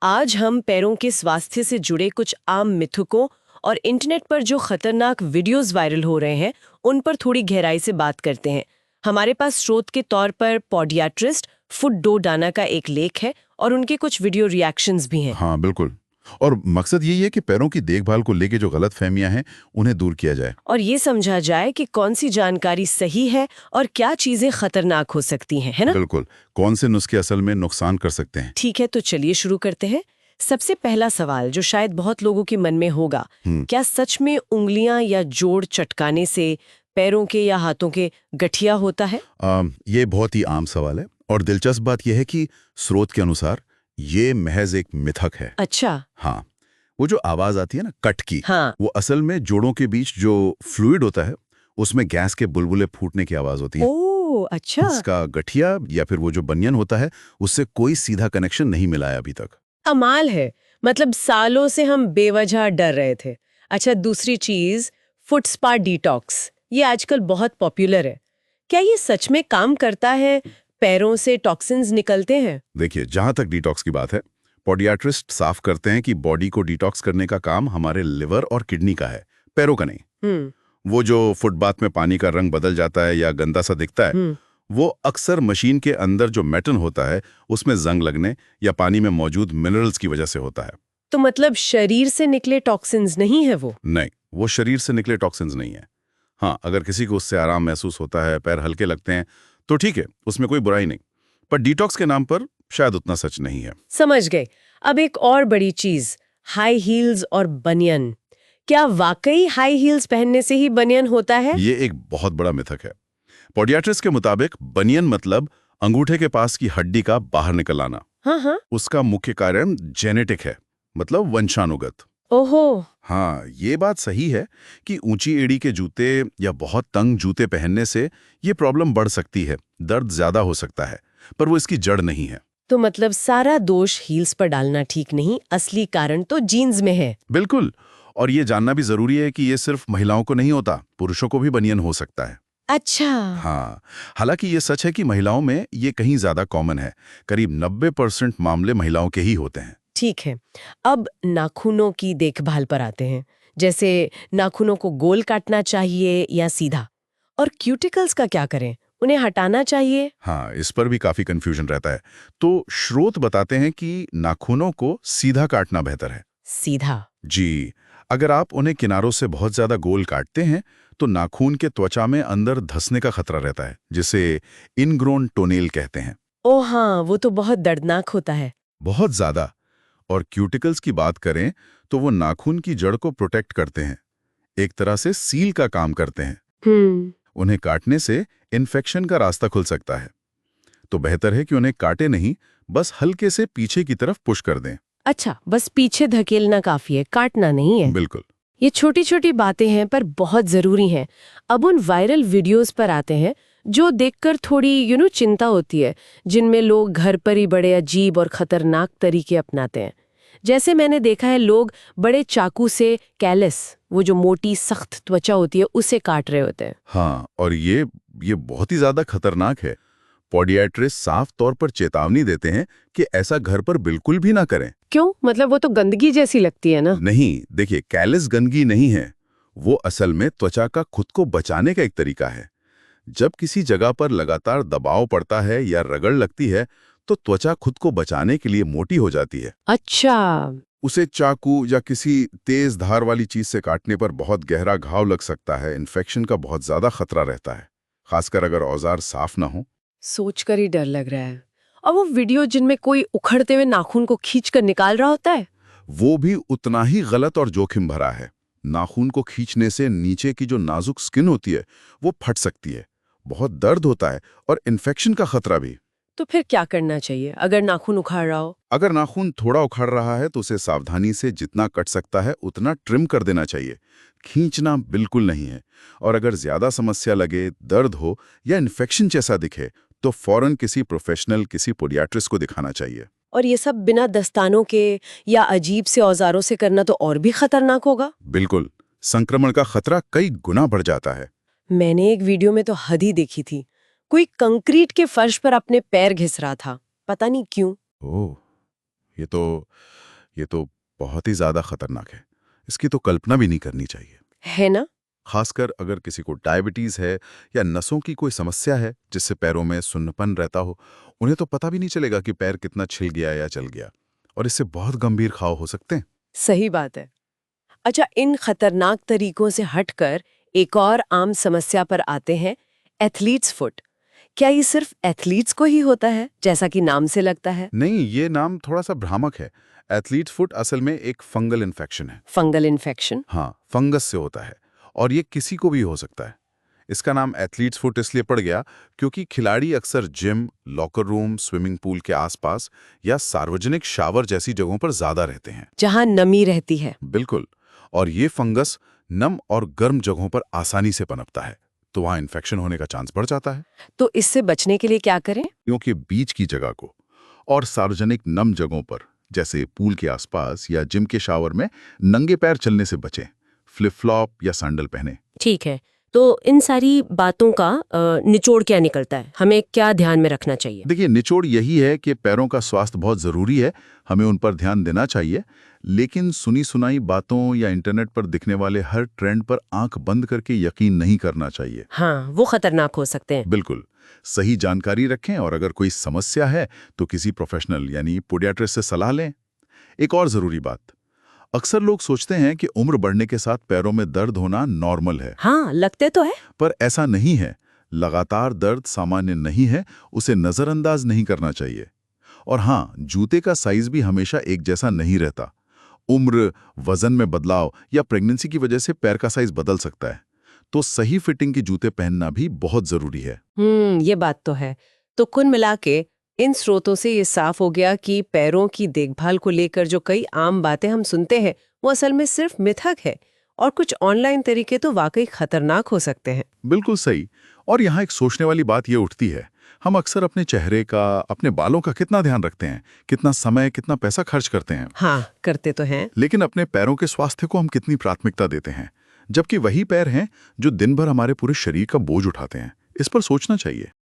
आज हम पैरों के स्वास्थ्य से जुड़े कुछ आम मिथकों और इंटरनेट पर जो खतरनाक वीडियोस वायरल हो रहे हैं उन पर थोड़ी गहराई से बात करते हैं। हमारे पास स्रोत के तौर पर पॉडियाट्रिस्ट फुट डो डाना का एक लेख है और उनके कुछ वीडियो रिएक्शंस भी हैं। हाँ बिल्कुल। और मकसद यही है कि पैरों की देखभाल को लेके जो गलत फहमियां हैं उन्हें दूर किया जाए और ये समझा जाए कि कौन सी जानकारी सही है और क्या चीजें खतरनाक हो सकती हैं, है ना? बिल्कुल। कौन से नुस्खे असल में नुकसान कर सकते हैं। ठीक है, तो चलिए शुरू करते हैं। सबसे पहला सवाल जो शायद बहुत लोगों के मन में होगा, क्या सच में उंगलियां या जोड़ चटकाने से पैरों के या हाथों के गठिया होता है? ये बहुत ही आम सवाल है और दिलचस्प बात यह है कि स्रोत के अनुसार ये महज एक मिथक है। अच्छा। हाँ, वो जो आवाज आती है ना कट की, हाँ। वो असल में जोड़ों के बीच जो फ्लूइड होता है उसमें गैस के बुलबुले फूटने की आवाज होती है। ओह, अच्छा। इसका गठिया या फिर वो जो बनियन होता है उससे कोई सीधा कनेक्शन नहीं मिला है अभी तक। कमाल है। मतलब सालों से हम बेवजह डर रहे थे। अच्छा, दूसरी चीज, फुट स्पा डिटॉक्स, ये आजकल बहुत पॉपुलर है। क्या ये सच में काम करता है? पैरों से टॉक्सिन्स निकलते हैं? देखिए, जहां तक डिटॉक्स की बात है, पॉडियाट्रिस्ट साफ करते हैं कि बॉडी को डिटॉक्स करने का काम हमारे लिवर और किडनी का है, पैरों का नहीं। वो जो फुटबाथ में पानी का रंग बदल जाता है या गंदा सा दिखता है, वो अक्सर मशीन के अंदर जो मेटल होता है उसमें जंग लगने या पानी में मौजूद मिनरल्स की वजह से होता है। तो मतलब शरीर से निकले टॉक्सिन्स नहीं है वो? नहीं, वो शरीर से निकले टॉक्सिन्स नहीं है। हाँ, अगर किसी को उससे आराम महसूस होता है, पैर हल्के लगते हैं, तो ठीक है, उसमें कोई बुराई नहीं। पर डिटॉक्स के नाम पर शायद उतना सच नहीं है। समझ गए। अब एक और बड़ी चीज, हाई हील्स और बनियन। क्या वाकई हाई हील्स पहनने से ही बनियन होता है? ये एक बहुत बड़ा मिथक है। पॉडियाट्रिस्ट के मुताबिक बनियन मतलब अंगूठे के पास की हड्डी का बाहर निकल आना। हाँ। उसका मुख्य कारण जेनेटिक है, मतलब वंशानुगत। ओहो। हाँ, ये बात सही है कि ऊंची एड़ी के जूते या बहुत तंग जूते पहनने से ये प्रॉब्लम बढ़ सकती है, दर्द ज्यादा हो सकता है, पर वो इसकी जड़ नहीं है। तो मतलब सारा दोष हील्स पर डालना ठीक नहीं, असली कारण तो जीन्स में है। बिल्कुल। और ये जानना भी जरूरी है कि ये सिर्फ महिलाओं को नहीं होता, पुरुषों को भी बनियन हो सकता है। अच्छा। हाँ, हालांकि ये सच है कि महिलाओं में ये कहीं ज्यादा कॉमन है। करीब 90% मामले महिलाओं के ही होते हैं। ठीक है। अब नाखूनों की देखभाल पर आते हैं। जैसे नाखूनों को गोल काटना चाहिए या सीधा? और क्यूटिकल्स का क्या करें? उन्हें हटाना चाहिए? हाँ, इस पर भी काफी कंफ्यूजन रहता है। तो स्रोत बताते हैं कि नाखूनों को सीधा काटना बेहतर है। सीधा? जी, अगर आप उन्हें किनारों से बहुत ज्यादा गोल काटते हैं तो नाखून के त्वचा में अंदर धंसने का खतरा रहता है, जिसे इनग्रोन टोनेल कहते हैं। ओ हाँ, वो तो बहुत दर्दनाक होता है। बहुत ज्यादा। और क्यूटिकल्स की बात करें तो वो नाखून की जड़ को प्रोटेक्ट करते हैं, एक तरह से सील का काम करते हैं। उन्हें काटने से इन्फेक्शन का रास्ता खुल सकता है, तो बेहतर है कि उन्हें काटे नहीं, बस हल्के से पीछे की तरफ पुश कर दें। अच्छा, बस पीछे धकेलना काफी है, काटना नहीं है। बिल्कुल। ये छोटी छोटी बातें हैं पर बहुत जरूरी हैं। अब उन वायरल वीडियोस पर आते हैं जो देखकर थोड़ी चिंता होती है, जिनमें लोग घर पर ही बड़े अजीब और खतरनाक तरीके अपनाते हैं। जैसे मैंने देखा है, लोग बड़े चाकू से कैलस, वो जो मोटी सख्त त्वचा होती है, उसे काट रहे होते हैं। हाँ, और ये बहुत ही ज्यादा खतरनाक है। पॉडियाट्रिस्ट साफ तौर पर चेतावनी देते हैं कि ऐसा घर पर बिल्कुल भी ना करें। क्यों? मतलब वो तो गंदगी जैसी लगती है ना? नहीं, देखिए, कैलस गंदगी नहीं है, वो असल में त्वचा का खुद को बचाने का एक तरीका है। जब किसी जगह पर लगातार दबाव पड़ता है या रगड़ लगती है तो त्वचा खुद को बचाने के लिए मोटी हो जाती है। अच्छा। उसे चाकू या किसी तेज धार वाली चीज से काटने पर बहुत गहरा घाव लग सकता है, इन्फेक्शन का बहुत ज्यादा खतरा रहता है, खासकर अगर औजार साफ ना हो। सोचकर ही डर लग रहा है। और वो वीडियो जिनमें कोई उखड़ते हुए नाखून को खींचकर निकाल रहा होता है, वो भी उतना ही गलत और जोखिम भरा है। नाखून को खींचने से नीचे की जो नाजुक स्किन होती है वो फट सकती है, बहुत दर्द होता है और इन्फेक्शन का खतरा भी। तो फिर क्या करना चाहिए अगर नाखून उखाड़ रहा हो? अगर नाखून थोड़ा उखड़ रहा है तो उसे सावधानी से जितना कट सकता है उतना ट्रिम कर देना चाहिए, खींचना बिल्कुल नहीं है। और अगर ज्यादा समस्या लगे, दर्द हो या इन्फेक्शन जैसा दिखे तो फौरन किसी प्रोफेशनल, किसी पोडियाट्रिस्ट को दिखाना चाहिए। और ये सब बिना दस्तानों के या अजीब से औजारों से करना तो और भी खतरनाक होगा। बिल्कुल, संक्रमण का खतरा कई गुना बढ़ जाता है। मैंने एक वीडियो में तो हद ही देखी थी। कोई कंक्रीट के फर्श पर अपने पैर घिस रहा था, पता नहीं क्यों। ओह, ये तो बहुत ही ज्यादा खतरनाक है। इसकी तो कल्पना भी नहीं करनी चाहिए, है ना? खासकर अगर किसी को डायबिटीज है या नसों की कोई समस्या है जिससे पैरों में सुन्नपन रहता हो। उन्हें तो पता भी नहीं चलेगा कि पैर कितना छिल गया या जल गया, और इससे बहुत गंभीर घाव हो सकते हैं। सही बात है। अच्छा, इन खतरनाक तरीकों से हटकर एक और आम समस्या पर आते हैं, एथलीट्स फुट। क्या ये सिर्फ एथलीट्स को ही होता है, जैसा कि नाम से लगता है? नहीं, ये नाम थोड़ा सा भ्रामक है। एथलीट फुट असल में एक फंगल इन्फेक्शन है। Fungal infection? हाँ, फंगस से होता है, और ये किसी को भी हो सकता है। इसका नाम एथलीट्स फुट इसलिए पड़ गया क्योंकि खिलाड़ी अक्सर gym, locker room, swimming pool के आसपास या सार्वजनिक शावर जैसी जगहों पर ज्यादा रहते हैं, जहां नमी रहती है। बिल्कुल। और ये फंगस नम और गर्म जगहों पर आसानी से पनपता है, तो वहां इन्फेक्शन होने का चांस बढ़ जाता है। तो इससे बचने के लिए क्या करें? क्योंकि बीच की जगह को और सार्वजनिक नम जगहों पर जैसे पूल के आसपास या जिम के शावर में नंगे पैर चलने से बचें। फ्लिप फ्लॉप या सैंडल पहने। ठीक है, तो इन सारी बातों का निचोड़ क्या निकलता है? हमें क्या ध्यान में रखना चाहिए? देखिए, निचोड़ यही है कि पैरों का स्वास्थ्य बहुत जरूरी है, हमें उन पर ध्यान देना चाहिए, लेकिन सुनी सुनाई बातों या इंटरनेट पर दिखने वाले हर ट्रेंड पर आंख बंद करके यकीन नहीं करना चाहिए। हाँ, वो खतरनाक हो सकते हैं। बिल्कुल। सही जानकारी रखें, और अगर कोई समस्या है तो किसी प्रोफेशनल यानी पोडियाट्रिस्ट से सलाह लें। एक और जरूरी बात, अक्सर लोग सोचते हैं कि उम्र बढ़ने के साथ पैरों में दर्द होना नॉर्मल है। हाँ, लगते तो है। पर ऐसा नहीं है। लगातार दर्द सामान्य नहीं है, उसे नजरअंदाज नहीं करना चाहिए। और हाँ, जूते का साइज भी हमेशा एक जैसा नहीं रहता। उम्र, वजन में बदलाव या प्रेगनेंसी की वजह से पैर का साइज बदल सकता है, तो सही फिटिंग के जूते पहनना भी बहुत जरूरी है। ये बात तो है। तो कुल मिला के इन स्रोतों से ये साफ हो गया कि पैरों की देखभाल को लेकर जो कई आम बातें हम सुनते हैं, वो असल में सिर्फ मिथक है, और कुछ ऑनलाइन तरीके तो वाकई खतरनाक हो सकते हैं। बिल्कुल सही। और यहाँ एक सोचने वाली बात ये उठती है, हम अक्सर अपने चेहरे का, अपने बालों का कितना ध्यान रखते हैं, कितना समय, कितना पैसा खर्च करते हैं। हाँ, करते तो हैं। लेकिन अपने पैरों के स्वास्थ्य को हम कितनी प्राथमिकता देते हैं, जबकि वही पैर हैं जो दिन भर हमारे पूरे शरीर का बोझ उठाते हैं। इस पर सोचना चाहिए।